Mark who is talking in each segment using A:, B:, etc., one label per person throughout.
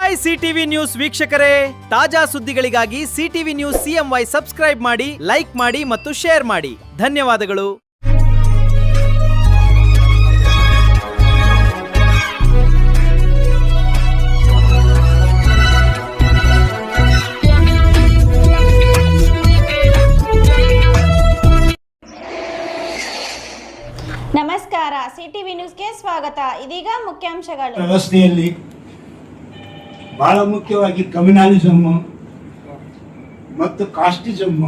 A: Hi CTV news ವೀಕ್ಷಕರೇ, ತಾಜಾ ಸುದ್ದಿಗಳಿಗಾಗಿ ಸಿಟಿವಿ ನ್ಯೂಸ್ CMY ಸಬ್ಸ್ಕ್ರೈಬ್ ಮಾಡಿ, ಲೈಕ್ ಮಾಡಿ ಮತ್ತು ಶೇರ್ ಮಾಡಿ. ಧನ್ಯವಾದಗಳು.
B: ನಮಸ್ಕಾರ, ಸಿಟಿವಿ ನ್ಯೂಸ್ಗೆ ಸ್ವಾಗತ. ಇದೀಗ ಮುಖ್ಯಾಂಶಗಳು.
C: ವ್ಯವಸ್ಥೆಯಲ್ಲಿ ಬಹಳ ಮುಖ್ಯವಾಗಿ ಕಮ್ಯುನಲಿಸಮ್ ಮತ್ತು ಕಾಸ್ಟಿಸಮ್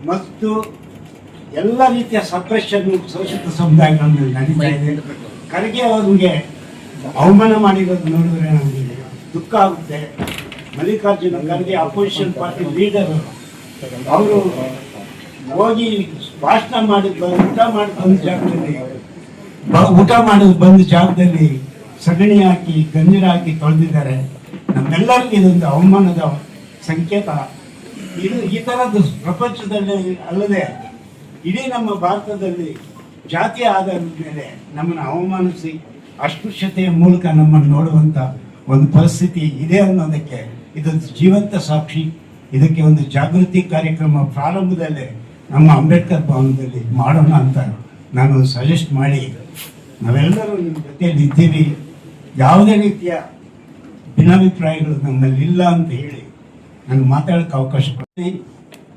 C: ಮತ್ತು ಎಲ್ಲ ರೀತಿಯ ಸಪ್ರೆಷನ್ ಶೋಷಿತ ಸಮುದಾಯಗಳಲ್ಲಿ ನಡೀತಾ ಇದೆ. ಖರ್ಗೆ ಅವರಿಗೆ ಅವಮಾನ ಮಾಡಿರೋದು ನೋಡಿದ್ರೆ ನಮಗೆ ದುಃಖ ಆಗುತ್ತೆ. Mallikarjuna Kharge opposition party leader, ಅವರು ಹೋಗಿ ಭಾಷಣ ಮಾಡಿದ ಊಟ ಮಾಡಿದ ಬಂದ ಜಾಗದಲ್ಲಿ ಸಗಣಿ ಹಾಕಿ ಗಂಜರ ಹಾಕಿ ತೊಳೆದಿದ್ದಾರೆ. ನಮ್ಮೆಲ್ಲರಿಗೂ ಇದೊಂದು ಅವಮಾನದ ಸಂಕೇತ. ಇದು ಈ ಥರದ್ದು ಪ್ರಪಂಚದಲ್ಲಿ ಅಲ್ಲದೆ ಇಡೀ ನಮ್ಮ ಭಾರತದಲ್ಲಿ ಜಾತಿಯ ಆಧಾರದ ಮೇಲೆ ನಮ್ಮನ್ನು ಅವಮಾನಿಸಿ ಅಸ್ಪೃಶ್ಯತೆಯ ಮೂಲಕ ನಮ್ಮನ್ನು ನೋಡುವಂಥ ಒಂದು ಪರಿಸ್ಥಿತಿ ಇದೆ ಅನ್ನೋದಕ್ಕೆ ಇದೊಂದು ಜೀವಂತ ಸಾಕ್ಷಿ. ಇದಕ್ಕೆ ಒಂದು ಜಾಗೃತಿ ಕಾರ್ಯಕ್ರಮ ಪ್ರಾರಂಭದಲ್ಲೇ ನಮ್ಮ ಅಂಬೇಡ್ಕರ್ ಭವನದಲ್ಲಿ ಮಾಡೋಣ ಅಂತ ನಾನು ಸಜೆಸ್ಟ್ ಮಾಡಿ, ನಾವೆಲ್ಲರೂ ನಿಮ್ಮ ಜೊತೆಯಲ್ಲಿ ಇದ್ದೀವಿ, ಯಾವುದೇ ರೀತಿಯ ಭಿನ್ನಾಭಿಪ್ರಾಯಗಳು ನಮ್ಮಲ್ಲಿ ಇಲ್ಲ ಅಂತ ಹೇಳಿ ನನಗೆ ಮಾತಾಡೋಕ್ಕೆ ಅವಕಾಶ ಕೊಡ್ತೀನಿ.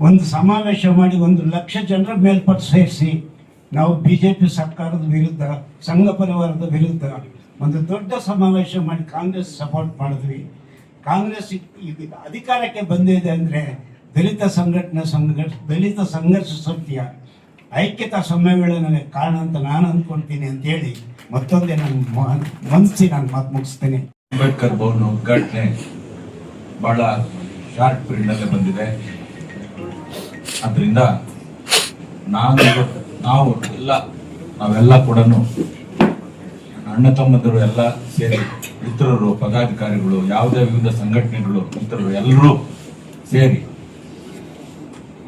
C: ಒಂದು ಸಮಾವೇಶ ಮಾಡಿ 1,00,000 ಜನರ ಮೇಲ್ಪಟ್ಟು ಸೇರಿಸಿ ನಾವು BJP ಸರ್ಕಾರದ ವಿರುದ್ಧ, ಸಂಘ ಪರಿವಾರದ ವಿರುದ್ಧ ಒಂದು ದೊಡ್ಡ ಸಮಾವೇಶ ಮಾಡಿ ಕಾಂಗ್ರೆಸ್ ಸಪೋರ್ಟ್ ಮಾಡಿದ್ವಿ. ಕಾಂಗ್ರೆಸ್ ಈಗ ಅಧಿಕಾರಕ್ಕೆ ಬಂದಿದೆ ಅಂದರೆ ದಲಿತ ದಲಿತ ಸಂಘರ್ಷ ಸಮಿತಿಯ ಐಕ್ಯತಾ ಸಮ್ಮೇಳನಕ್ಕೆ ಕಾರಣ ಅಂತ ನಾನು ಅಂದ್ಕೊಳ್ತೀನಿ ಅಂತೇಳಿ ಮತ್ತೊಂದೇ ನನ್ನ ಮನಸ್ಸಿ ನಾನು ಮಾತು ಮುಗಿಸ್ತೇನೆ.
D: ಅಂಬೇಡ್ಕರ್ ಭವನ ಉದ್ಘಾಟನೆ ಬಹಳ ಶಾರ್ಟ್ ಪೀರಿಯಡ್ ಬಂದಿದೆ. ಅದರಿಂದ ನಾವೆಲ್ಲ ಕೂಡ ಅಣ್ಣ ತಮ್ಮಂದಿರು ಎಲ್ಲ ಸೇರಿ ಮಿತ್ರರು, ಪದಾಧಿಕಾರಿಗಳು, ಯಾವುದೇ ವಿವಿಧ ಸಂಘಟನೆಗಳು, ಮಿತ್ರರು ಎಲ್ಲರೂ ಸೇರಿ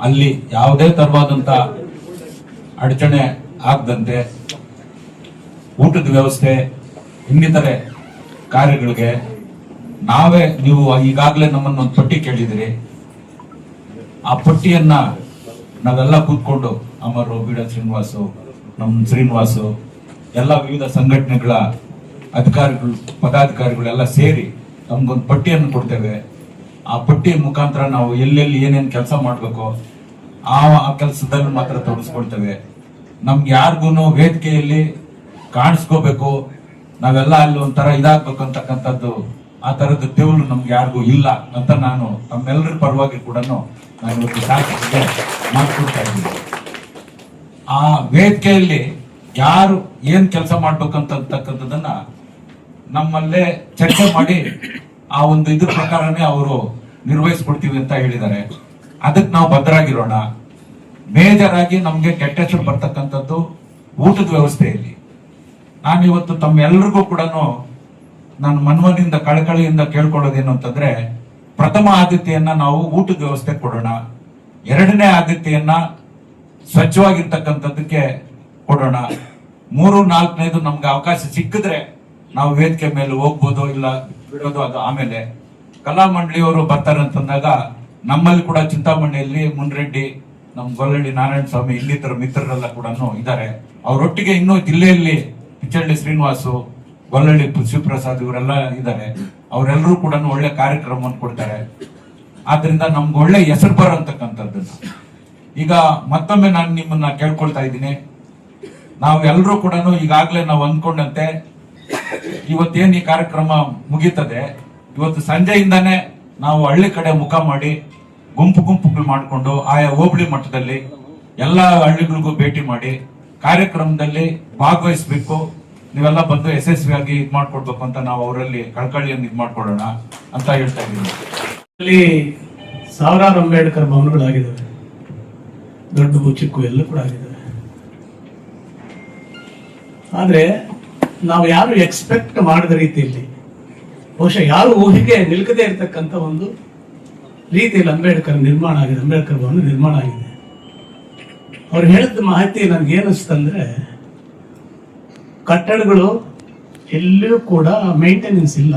D: ಅಲ್ಲಿ ಯಾವುದೇ ತರವಾದಂತ ಅಡಚಣೆ ಆಗದಂತೆ ಊಟದ ವ್ಯವಸ್ಥೆ, ಇನ್ನಿತರೆ ಕಾರ್ಯಗಳಿಗೆ ನೀವು ಈಗಾಗಲೇ ನಮ್ಮನ್ನು ಒಂದು ಪಟ್ಟಿ ಕೇಳಿದಿರಿ. ಆ ಪಟ್ಟಿಯನ್ನ ನಾವೆಲ್ಲ ಕೂತ್ಕೊಂಡು ಅಮರು, ಬೀಡ ಶ್ರೀನಿವಾಸು, ನಮ್ಮ ಶ್ರೀನಿವಾಸು, ಎಲ್ಲ ವಿವಿಧ ಸಂಘಟನೆಗಳ ಅಧಿಕಾರಿಗಳು, ಪದಾಧಿಕಾರಿಗಳೆಲ್ಲ ಸೇರಿ ನಮ್ಗೊಂದು ಪಟ್ಟಿಯನ್ನು ಕೊಡ್ತೇವೆ. ಆ ಪಟ್ಟಿಯ ಮುಖಾಂತರ ನಾವು ಎಲ್ಲೆಲ್ಲಿ ಏನೇನು ಕೆಲಸ ಮಾಡಬೇಕು ಆ ಕೆಲಸದಲ್ಲಿ ಮಾತ್ರ ತೊಡಗಿಸ್ಕೊಳ್ತೇವೆ. ನಮ್ಗೆ ಯಾರಿಗೂ ವೇದಿಕೆಯಲ್ಲಿ ಕಾಣಿಸ್ಕೋಬೇಕು, ನಾವೆಲ್ಲ ಅಲ್ಲಿ ಒಂಥರ ಇದಾಗಬೇಕು ಅಂತಕ್ಕಂಥದ್ದು, ಆ ತರದ್ದು ದೇವರು ನಮ್ಗೆ ಯಾರಿಗೂ ಇಲ್ಲ ಅಂತ ನಾನು ತಮ್ಮೆಲ್ಲರ ಪರವಾಗಿ ಕೂಡ ನಾನು ಇವತ್ತು ಶಾಸಕರಿಗೆ ಮಾತುಕೊಡ್ತಾ ಇದ್ದೀನಿ. ಆ ವೇದಿಕೆಯಲ್ಲಿ ಯಾರು ಏನ್ ಕೆಲಸ ಮಾಡ್ಬೇಕಂತಕ್ಕಂಥದ್ದನ್ನ ನಮ್ಮಲ್ಲೇ ಚರ್ಚೆ ಮಾಡಿ ಆ ಒಂದು ಇದ್ರ ಪ್ರಕಾರನೇ ಅವರು ನಿರ್ವಹಿಸ್ಕೊಡ್ತೀವಿ ಅಂತ ಹೇಳಿದ್ದಾರೆ. ಅದಕ್ಕೆ ನಾವು ಬದ್ಧರಾಗಿರೋಣ. ಮೇಜರ್ ಆಗಿ ನಮ್ಗೆ ಕೆಟ್ಟ ಹೆಸರು ಬರ್ತಕ್ಕಂಥದ್ದು ಊಟದ ವ್ಯವಸ್ಥೆಯಲ್ಲಿ. ನಾನಿವತ್ತು ತಮ್ಮೆಲ್ಲರಿಗೂ ಕೂಡ ನಾನು ಮನವಿನಿಂದ ಕಳಕಳಿಯಿಂದ ಕೇಳ್ಕೊಳ್ಳೋದೇನು ಅಂತಂದ್ರೆ, ಪ್ರಥಮ ಆದ್ಯತೆಯನ್ನ ನಾವು ಊಟದ ವ್ಯವಸ್ಥೆ ಕೊಡೋಣ. ಎರಡನೇ ಆದ್ಯತೆಯನ್ನ ಸ್ವಚ್ಛವಾಗಿರ್ತಕ್ಕಂಥದ್ದಕ್ಕೆ ಕೊಡೋಣ. 3, 4ನೇದು ನಮ್ಗೆ ಅವಕಾಶ ಸಿಕ್ಕಿದ್ರೆ ನಾವು ವೇದಿಕೆ ಮೇಲೆ ಹೋಗ್ಬೋದು, ಇಲ್ಲ ಬಿಡೋದು ಅದು ಆಮೇಲೆ. ಕಲಾ ಮಂಡಳಿಯವರು ಬರ್ತಾರೆ ಅಂತಂದಾಗ ನಮ್ಮಲ್ಲಿ ಕೂಡ ಚಿಂತಾಮಣಿಯಲ್ಲಿ ಮುನ್ರೆಡ್ಡಿ, ನಮ್ಮ ಗೊಲ್ಲಳ್ಳಿ ನಾರಾಯಣ ಸ್ವಾಮಿ, ಇನ್ನಿತರ ಮಿತ್ರರೆಲ್ಲ ಕೂಡ ಇದ್ದಾರೆ. ಅವರೊಟ್ಟಿಗೆ ಇನ್ನೂ ಜಿಲ್ಲೆಯಲ್ಲಿ ಪಿಚ್ಚಳ್ಳಿ ಶ್ರೀನಿವಾಸು, ಗೊಲ್ಲಳ್ಳಿ ಶಿವಪ್ರಸಾದ್ ಇವರೆಲ್ಲ ಇದ್ದಾರೆ. ಅವರೆಲ್ಲರೂ ಕೂಡ ಒಳ್ಳೆ ಕಾರ್ಯಕ್ರಮವನ್ನು ಕೊಡ್ತಾರೆ. ಆದ್ರಿಂದ ನಮ್ಗೆ ಒಳ್ಳೆ ಹೆಸರು ಬರೋಂತಕ್ಕಂಥದ್ದು. ಈಗ ಮತ್ತೊಮ್ಮೆ ನಾನು ನಿಮ್ಮನ್ನ ಕೇಳ್ಕೊಳ್ತಾ ಇದ್ದೀನಿ, ನಾವು ಎಲ್ಲರೂ ಕೂಡ ಈಗಾಗಲೇ ನಾವು ಅಂದ್ಕೊಂಡಂತೆ ಇವತ್ತೇನ್ ಈ ಕಾರ್ಯಕ್ರಮ ಮುಗೀತದೆ, ಇವತ್ತು ಸಂಜೆಯಿಂದಾನೇ ನಾವು ಹಳ್ಳಿ ಕಡೆ ಮುಖ ಮಾಡಿ ಗುಂಪುಗಳು ಮಾಡಿಕೊಂಡು ಆಯಾ ಹೋಬಳಿ ಮಟ್ಟದಲ್ಲಿ ಎಲ್ಲ ಹಳ್ಳಿಗಳಿಗೂ ಭೇಟಿ ಮಾಡಿ ಕಾರ್ಯಕ್ರಮದಲ್ಲಿ ಭಾಗವಹಿಸಬೇಕು. ನೀವೆಲ್ಲ ಬಂದು ಯಶಸ್ವಿಯಾಗಿ ಇದು ಮಾಡ್ಕೊಡ್ಬೇಕು ಅಂತ ನಾವು ಅವರಲ್ಲಿ ಕಳಕಳಿಯನ್ನು ಇದು ಮಾಡ್ಕೊಡೋಣ ಅಂತ ಹೇಳ್ತಾ ಇದ್ದೀವಿ.
E: ಅಲ್ಲಿ ಸಾವಿರಾರು ಅಂಬೇಡ್ಕರ್ ಭವನಗಳಾಗಿದ್ದಾವೆ, ದೊಡ್ಡ ಚಿಕ್ಕು ಎಲ್ಲ ಕೂಡ ಆಗಿದ್ದಾವೆ. ಆದ್ರೆ ನಾವು ಯಾರು ಎಕ್ಸ್ಪೆಕ್ಟ್ ಮಾಡಿದ ರೀತಿಯಲ್ಲಿ, ಬಹುಶಃ ಯಾರು ಊಹೆಗೆ ನಿಲ್ಕದೇ ಇರತಕ್ಕಂಥ ಒಂದು ರೀತಿಯಲ್ಲಿ ಅಂಬೇಡ್ಕರ್ ಭವನ ನಿರ್ಮಾಣ ಆಗಿದೆ. ಅವ್ರು ಹೇಳಿದ ಮಾಹಿತಿ ನನ್ಗೆ ಏನಿಸ್ತಂದ್ರೆ, ಕಟ್ಟಡಗಳು ಎಲ್ಲಿಯೂ ಕೂಡ ಮೇಂಟೆನೆನ್ಸ್ ಇಲ್ಲ.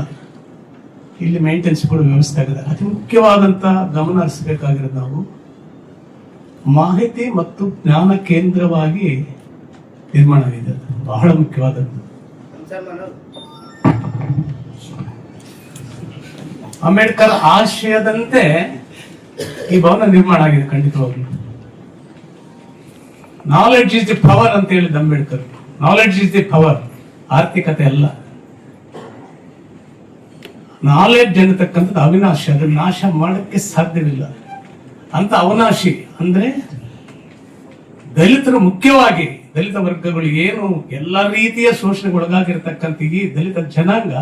E: ಇಲ್ಲಿ ಮೇಂಟೆನೆನ್ಸ್ ಕೂಡ ವ್ಯವಸ್ಥೆ ಆಗಿದೆ. ಅತಿ ಮುಖ್ಯವಾದಂತ ಗಮನ ಹರಿಸಬೇಕಾಗಿರೋದು ನಾವು ಮಾಹಿತಿ ಮತ್ತು ಜ್ಞಾನ ಕೇಂದ್ರವಾಗಿ ನಿರ್ಮಾಣ ಆಗಿದೆ. ಅದು ಬಹಳ ಮುಖ್ಯವಾದದ್ದು. ಅಂಬೇಡ್ಕರ್ ಆಶಯದಂತೆ ಈ ಭವನ ನಿರ್ಮಾಣ ಆಗಿದೆ. ಖಂಡಿತವಾಗ್ಲೂ ನಾಲೆಡ್ಜ್ ಇಸ್ ದಿ ಪವರ್ ಅಂತ ಹೇಳಿದ Ambedkar. Knowledge is the power, ಆರ್ಥಿಕತೆ ಅಲ್ಲ. ನಾಲೆಡ್ಜ್ ಅನ್ನತಕ್ಕಂಥದ್ದು ಅವಿನಾಶಿ, ಅದನ್ನ ನಾಶ ಮಾಡಕ್ಕೆ ಸಾಧ್ಯವಿಲ್ಲ. ಅಂತ ಅವಿನಾಶಿ ಅಂದ್ರೆ ದಲಿತರು, ಮುಖ್ಯವಾಗಿ ದಲಿತ ವರ್ಗಗಳು ಏನು ಎಲ್ಲ ರೀತಿಯ ಶೋಷಣೆಗೊಳಗಾಗಿರ್ತಕ್ಕಂಥ ಈ ದಲಿತ ಜನಾಂಗ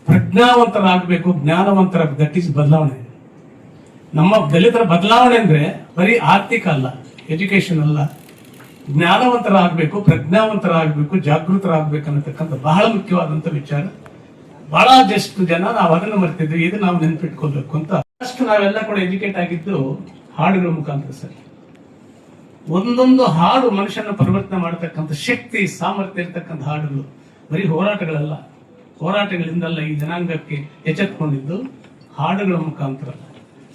E: ಪ್ರಜ್ಞಾವಂತರಾಗಬೇಕು, ಜ್ಞಾನವಂತರ. ದಟ್ ಈಸ್ ಬದಲಾವಣೆ. ನಮ್ಮ ದಲಿತರ ಬದಲಾವಣೆ ಅಂದ್ರೆ ಬರೀ ಆರ್ಥಿಕ ಅಲ್ಲ, ಎಜುಕೇಶನ್ ಅಲ್ಲ, ಜ್ಞಾನವಂತರಾಗಬೇಕು, ಪ್ರಜ್ಞಾವಂತರಾಗಬೇಕು, ಜಾಗೃತರಾಗಬೇಕು ಅನ್ನತಕ್ಕಂಥ ಬಹಳ ಮುಖ್ಯವಾದಂತ ವಿಚಾರ. ಬಹಳ ಜಸ್ಟ್ ಜನ ನಾವು ಅದನ್ನು ಮರ್ತಿದ್ವಿ, ಇದು ನಾವು ನೆನ್ಪಿಟ್ಕೊಳ್ಬೇಕು ಅಂತ. ಅಷ್ಟು ನಾವೆಲ್ಲ ಕೂಡ ಎಜುಕೇಟ್ ಆಗಿದ್ದು ಹಾಡುಗಳ ಮುಖಾಂತರ ಸರ್. ಒಂದೊಂದು ಹಾಡು ಮನುಷ್ಯನ ಪರಿವರ್ತನೆ ಮಾಡತಕ್ಕಂಥ ಶಕ್ತಿ, ಸಾಮರ್ಥ್ಯ ಇರ್ತಕ್ಕಂಥ ಹಾಡುಗಳು. ಬರೀ ಹೋರಾಟಗಳಲ್ಲ, ಹೋರಾಟಗಳಿಂದಲ್ಲ ಈ ಜನಾಂಗಕ್ಕೆ ಎಚ್ಚೆತ್ಕೊಂಡಿದ್ದು ಹಾಡುಗಳ ಮುಖಾಂತರ.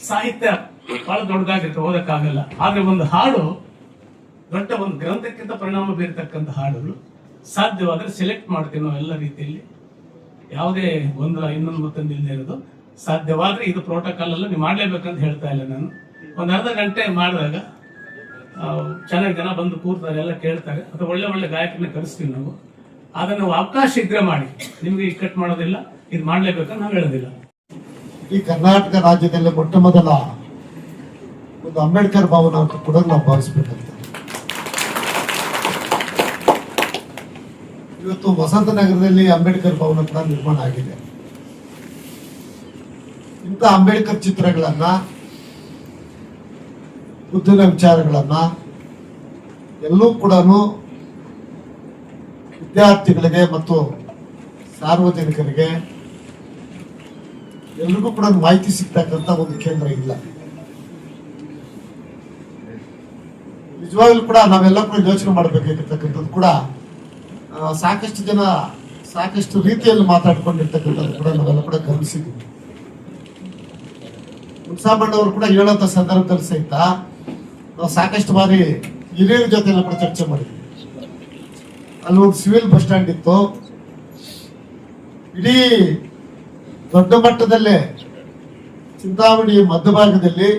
E: ಸಾಹಿತ್ಯ ಬಹಳ ದೊಡ್ಡದಾಗಿರುತ್ತೆ, ಓದಕ್ಕಾಗಲ್ಲ. ಆದ್ರೆ ಒಂದು ಹಾಡು ದೊಡ್ಡ ಒಂದು ಗ್ರಂಥಕ್ಕಿಂತ ಪರಿಣಾಮ ಬೀರತಕ್ಕಂಥ ಹಾಡುಗಳು. ಸಾಧ್ಯವಾದ್ರೆ ಸೆಲೆಕ್ಟ್ ಮಾಡ್ತೀವಿ ನಾವು ಎಲ್ಲ ರೀತಿಯಲ್ಲಿ, ಯಾವುದೇ ಗೊಂದಲ ಇನ್ನೊಂದು ಮತ್ತೊಂದು ಇಲ್ಲದೆ ಇರೋದು. ಸಾಧ್ಯವಾದ್ರೆ ಇದು ಪ್ರೋಟೋಕಾಲ್ ಅಲ್ಲ, ನೀವು ಮಾಡ್ಲೇಬೇಕಂತ ಹೇಳ್ತಾ ಇಲ್ಲ ನಾನು. ಒಂದು ಅರ್ಧ ಗಂಟೆ ಮಾಡಿದಾಗ ಚೆನ್ನಾಗಿ ಜನ ಬಂದು ಕೂರ್ತಾರೆ, ಎಲ್ಲ ಕೇಳ್ತಾರೆ. ಅಥವಾ ಒಳ್ಳೆ ಒಳ್ಳೆ ಗಾಯಕರನ್ನ ಕರೆಸ್ತೀವಿ ನಾವು. ಅದನ್ನು ಅವಕಾಶ ಇದ್ರೆ ಮಾಡಿ, ನಿಮ್ಗೆ ಇಕ್ಕಟ್ಟು ಮಾಡೋದಿಲ್ಲ, ಇದು ಮಾಡ್ಲೇಬೇಕಂತ ನಾವು ಹೇಳೋದಿಲ್ಲ.
F: ಈ ಕರ್ನಾಟಕ ರಾಜ್ಯದಲ್ಲಿ ಮೊಟ್ಟ ಮೊದಲ ಒಂದು ಅಂಬೇಡ್ಕರ್ ಭವನ ಅಂತ ಕೂಡ ನಾವು ಭಾವಿಸಬೇಕಾಗ್ತದೆ. ಇವತ್ತು ವಸಂತ ನಗರದಲ್ಲಿ ಅಂಬೇಡ್ಕರ್ ಭವನ ಕೂಡ ನಿರ್ಮಾಣ ಆಗಿದೆ. ಇಂಥ ಅಂಬೇಡ್ಕರ್ ಚಿತ್ರಗಳನ್ನ, ಬುದ್ಧನ ವಿಚಾರಗಳನ್ನ ಎಲ್ಲೂ ಕೂಡ ವಿದ್ಯಾರ್ಥಿಗಳಿಗೆ ಮತ್ತು ಸಾರ್ವಜನಿಕರಿಗೆ ಎಲ್ರಿಗೂ ಕೂಡ ಮಾಹಿತಿ ಸಿಗ್ತಕ್ಕಂಥ ಒಂದು ಕೇಂದ್ರ ಇಲ್ಲ. ನಿಜವಾಗ್ಲೂ ಕೂಡ ನಾವೆಲ್ಲ ಕೂಡ ಯೋಚನೆ ಮಾಡಬೇಕಾಗಿರ್ತಕ್ಕಂಥದ್ದು ಕೂಡ ಸಾಕಷ್ಟು ಜನ ಸಾಕಷ್ಟು ರೀತಿಯಲ್ಲಿ ಮಾತಾಡ್ಕೊಂಡಿರ್ತಕ್ಕಂಥದ್ದು ಕೂಡ ನಾವೆಲ್ಲ ಕೂಡ ಗಮನಿಸಿದ್ದೀವಿ. ಮುನ್ಸಾಮಣ್ಣವರು ಕೂಡ ಹೇಳೋಂಥ ಸಂದರ್ಭದಲ್ಲಿ ಸಹಿತ ನಾವು ಸಾಕಷ್ಟು ಬಾರಿ ಹಿರಿಯರ ಜೊತೆ ಎಲ್ಲ ಕೂಡ ಚರ್ಚೆ ಮಾಡಿದ್ವಿ. ಅಲ್ಲಿ ಒಂದು ಸಿವಿಲ್ ಬಸ್ ಸ್ಟ್ಯಾಂಡ್ ಇತ್ತು. ಇಡೀ ದೊಡ್ಡ ಮಟ್ಟದಲ್ಲೇ ಚಿಂತಾಮಣಿ ಮಧ್ಯಭಾಗದಲ್ಲಿ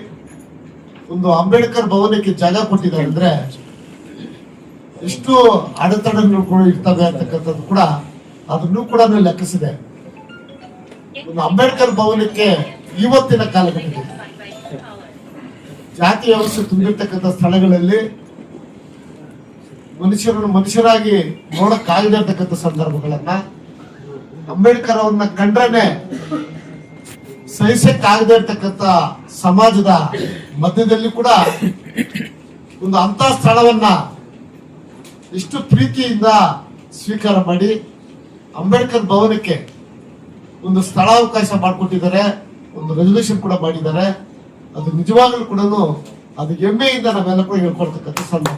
F: ಒಂದು ಅಂಬೇಡ್ಕರ್ ಭವನಕ್ಕೆ ಜಾಗ ಕೊಟ್ಟಿದ್ದಾರೆ ಅಂದ್ರೆ ಎಷ್ಟು ಅಡೆತಡೆಗಳು ಕೂಡ ಇರ್ತವೆ ಅಂತಕ್ಕಂಥದ್ದು ಕೂಡ ಅದನ್ನು ಕೂಡ ಲೆಕ್ಕಿಸಿದೆ. ಒಂದು ಅಂಬೇಡ್ಕರ್ ಭವನಕ್ಕೆ ಇವತ್ತಿನ ಕಾಲಘಟ್ಟದಲ್ಲಿ ಜಾತಿ ವ್ಯವಸ್ಥೆ ತುಂಬಿರ್ತಕ್ಕಂಥ ಸ್ಥಳಗಳಲ್ಲಿ ಮನುಷ್ಯರಾಗಿ ನೋಡಕ್ಕಾಗದೇ ಇರ್ತಕ್ಕಂಥ ಸಂದರ್ಭಗಳನ್ನ ಅಂಬೇಡ್ಕರ್ ಅವ್ರನ್ನ ಕಂಡ್ರೇನೆ ಸಹಿಸಕ್ಕಾಗದೇ ಇರ್ತಕ್ಕಂಥ ಸಮಾಜದ ಮಧ್ಯದಲ್ಲಿ ಕೂಡ ಒಂದು ಅಂತ ಸ್ಥಳವನ್ನ ಎಷ್ಟು ಪ್ರೀತಿಯಿಂದ ಸ್ವೀಕಾರ ಮಾಡಿ ಅಂಬೇಡ್ಕರ್ ಭವನಕ್ಕೆ ಒಂದು ಸ್ಥಳಾವಕಾಶ ಮಾಡಿಕೊಟ್ಟಿದ್ದಾರೆ, ಒಂದು ರೆಸಲ್ಯೂಷನ್ ಕೂಡ ಮಾಡಿದ್ದಾರೆ. ಅದು ನಿಜವಾಗ್ಲೂ ಕೂಡ ಅದು ಹೆಮ್ಮೆಯಿಂದ ನಾವೆಲ್ಲ ಕೂಡ ಹೇಳ್ಕೊಳ್ತಕ್ಕಂಥ ಸಂದರ್ಭ.